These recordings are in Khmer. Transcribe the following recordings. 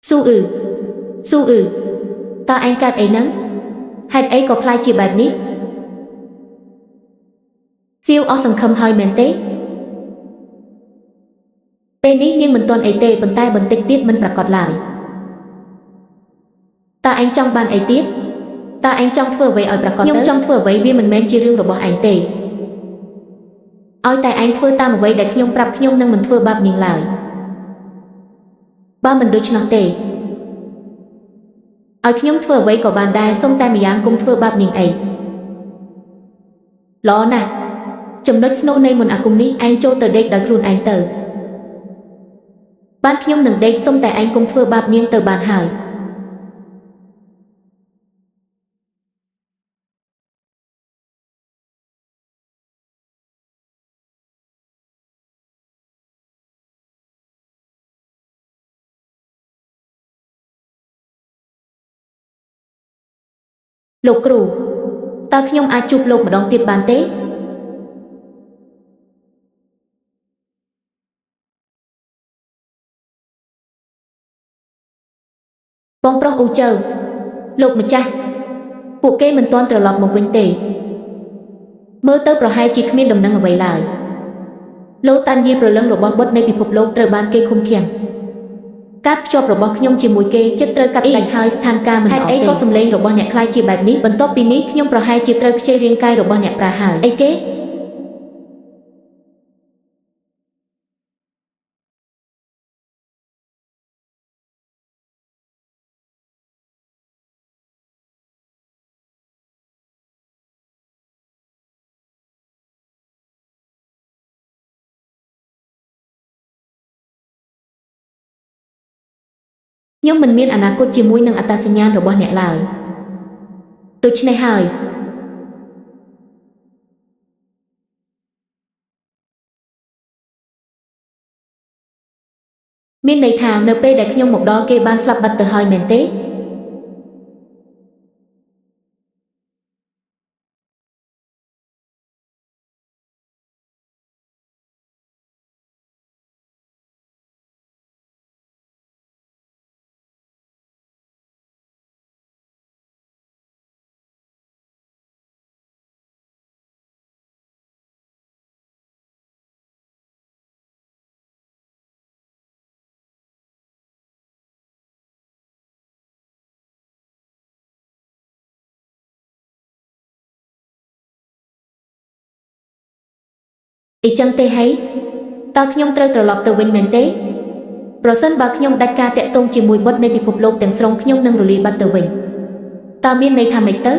สู้ตาanhកាត់អីហ្នឹងហេតុអីក៏ខ្លាចជាបែបនេះសៀវអស់សង្ឃឹមហើយមែនទេពេលនេះនាងមិនទាន់អីទេប៉ុន្តែបន្តិចទៀតមិនប្រកាសឡើយតើអញចង់បានអីទៀតតើអញចង់ធ្វើអ្វីឲ្យប្រកាសខ្ញុំចង់ធ្វើអ្វីវាមិនមែនជារឿងរបស់អញទេឲ្យតែអញធ្វើតាមអ្វីដែលខ្ញុំប្រាប់ខ្ញុំនឹងមិនធ្វើបាបនាងឡើយបើមិនដូច្នោះទេឲ្យខ្ញុំធ្វើអ្វីក៏បានដែរសូមតែម្យ៉ាងកុំធ្វើបាបនាងអីល្អណាស់ចំណុចស្នូលនៃមន្តអាគមនេះឯងចូលទៅដេកដោយខ្លួនឯងទៅបានខ្ញុំនឹងដេកសូមតែឯងកុំធ្វើបាបនាងទៅបានហើយលោកគ្រូតើខ្ញុំអាចជួបលោកម្ដងទៀតបានទេបងប្រុសអូចៅលោកម្ចាស់ពួកគេមិនទាន់ត្រឡប់មកវិញទេមើលទៅប្រហែលជាគ្មានដំណឹងអ្វីឡើយលោកតាន់យាព្រលឹងរបស់បុត្រនៃពិភពលោកត្រូវបានគេឃុំឃាំងការភ្ជាប់របស់ខ្ញុំជាមួយគេចិត្តត្រូវកាត់ដាច់ហើយស្ថានភាពមិនល្អទេហេតុអីក៏សម្លេងរបស់អ្នកខ្លាចជាបែបនេះបន្ទាប់ពីនេះខ្ញុំប្រហែលជាត្រូវខ្ជិលរាងកាយរបស់អ្នកប្រាហើយអីគេខ្ញុំមិនមានអនាគតជាមួយនឹងអត្តសញ្ញាណរបស់អ្នកឡើយដូច្នេះហើយមានន័យថានៅពេលដែលខ្ញុំមកដល់គេបានស្លាប់បាត់ទៅហើយមែនទេអីចឹងទេហីតើខ្ញុំត្រូវត្រឡប់ទៅវិញមែនទេប្រសិនបើខ្ញុំដាច់ការតាក់ទងជាមួយបុត្រនៃពិភពលោកទាំងស្រុងខ្ញុំនឹងរលាយបាត់ទៅវិញតើមានន័យថាម៉េចទៅ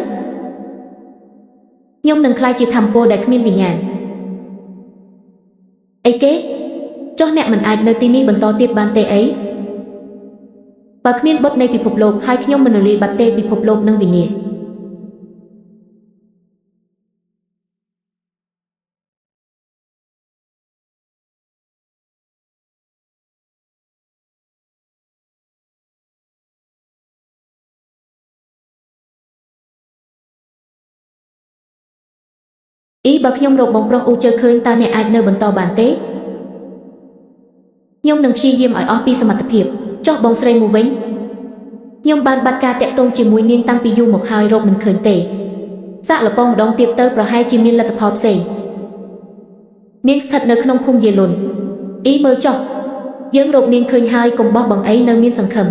ខ្ញុំនឹងក្លាយជាថាមពលដែលគ្មានវិញ្ញាណអីគេចុះអ្នកមិនអាចនៅទីនេះបន្តទៀតបានទេអីបើគ្មានបុត្រនៃពិភពលោកហើយខ្ញុំមិនរលាយបាត់ទេពិភពលោកនឹងវិនាសអ៊ីបើខ្ញុំរកបងប្រុសអូជើឃើញតើអ្នកអាចនៅបន្តបានទេខ្ញុំនឹងព្យាយាមឲ្យអស់ពីសមត្ថភាពចុះបងស្រីមួយវិញខ្ញុំបានបាត់ការតាក់ទងជាមួយនាងតាំងពីយូរមកហើយរកមិនឃើញទេសាក់លពងម្ដងទៀតទៅប្រហែលជាមានលទ្ធផលផ្សេងនាងស្ថិតនៅក្នុងភូមិយេលុនអ៊ីមើលចុះយើងរកនាងឃើញហើយកុំបោះបង់អីនៅមានសង្ឃឹម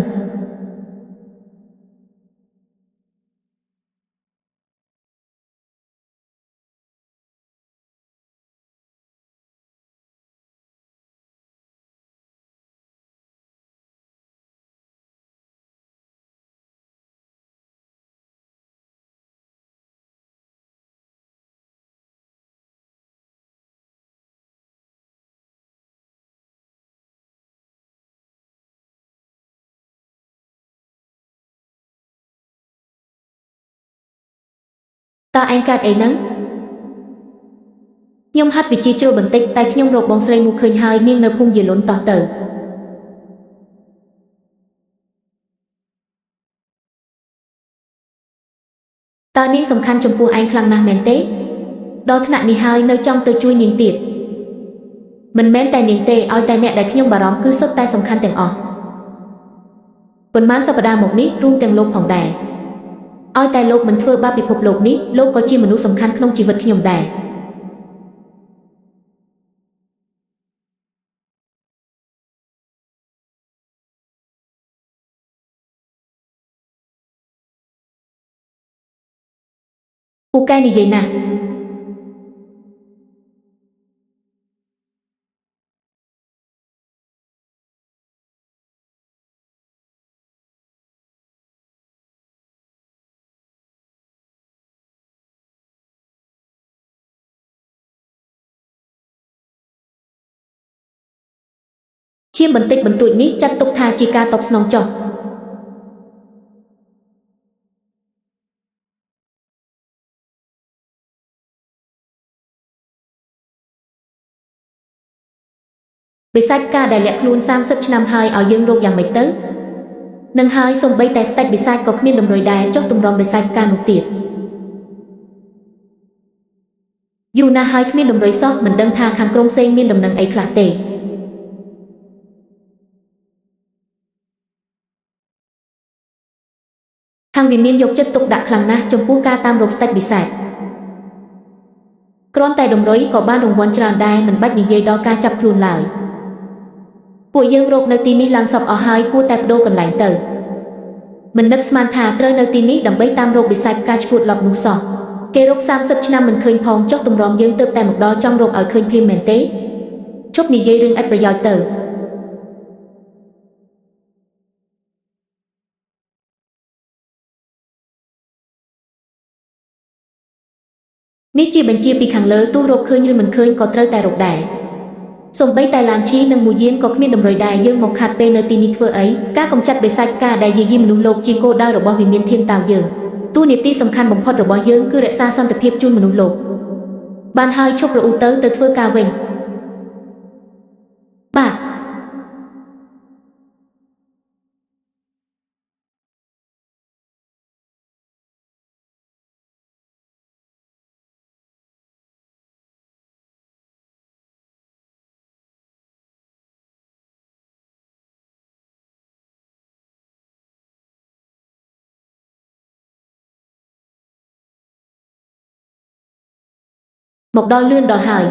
តើឯងកើតអីហ្នឹងខ្ញុំហាត់វិជ្ជាជ្រុលបន្តិចតែខ្ញុំរកបងស្រីមួយឃើញហើយនាងនៅភូមិយេលុនតោះទៅតើនាងសំខាន់ចំពោះឯងខ្លាំងណាស់មែនទេដល់ថ្នាក់នេះហើយនៅចង់ទៅជួយនាងទៀតមិនមែនតែនាងទេឲ្យតែអ្នកដែលខ្ញុំបារម្ភគឺសុទ្ធតែសំខាន់ទាំងអស់ ប៉ុន្មានសប្តាហ៍មកនេះរួមទាំងលោកផងដែរឲ្យតែលោកមិនធ្វើបាបពិភពលោកនេះលោកក៏ជាមនុស្សសំខាន់ក្នុងជីវិតខ្ញុំដែរពូកែនិយាយណាស់ឈាមបន្តិចបន្តួចនេះចាត់ទុកថាជាការតបស្នងចុះបិសាចការដែលលាក់ខ្លួន30ឆ្នាំហើយឲ្យយើងរកយ៉ាងម៉េចទៅនឹងហើយសំបីតែស្ដេចបិសាចក៏គ្មានតម្រុយដែរចុះទម្រាំបិសាចការនោះទៀតយូរណាស់ហើយគ្មានតម្រុយសោះមិនដឹងថាខាងក្រុមផ្សេងមានដំណឹងអីខ្លះទេខាងវិមានយកចិត្តទុកដាក់ខ្លាំងណាស់ចំពោះការតាមរកស្ដេចបិសាចគ្រាន់តែតម្រុយក៏បានរង្វាន់ច្រើនដែរមិនបាច់និយាយដល់ការចាប់ខ្លួនឡើយពួកយើងរកនៅទីនេះឡើងសពអស់ហើយគួរតែបដូរកន្លែងទៅមិននឹកស្មានថាត្រូវនៅទីនេះដើម្បីតាមរកបិសាចការឈួតឡប់នោះសោះគេរក30ឆ្នាំមិនឃើញផងចុះទម្រាំយើងទើបតែមកដល់ចង់រកឲ្យឃើញភ្លាមមែនទេជប់និយាយរឿងឥតប្រយោជន៍ទៅនេះជាបញ្ជាពីខាងលើទោះរកឃើញឬមិនឃើញក៏ត្រូវតែរកដែរសំបីតែឡានឈីនិងមួយយានក៏គ្មានតម្រុយដែរយើងមកខាត់ពេលនៅទីនេះធ្វើអីការកម្ចាត់បិសាចការដែលយាយីមនុស្សលោកជាគោលដៅរបស់វិមានធានតាវយើងតួនាទីសំខាន់បំផុតរបស់យើងគឺរក្សាសន្តិភាពជូនមនុស្សលោកបានហើយឈប់រអ៊ូទៅធ្វើការវិញបាទមកដល់លឿនដល់ហើយ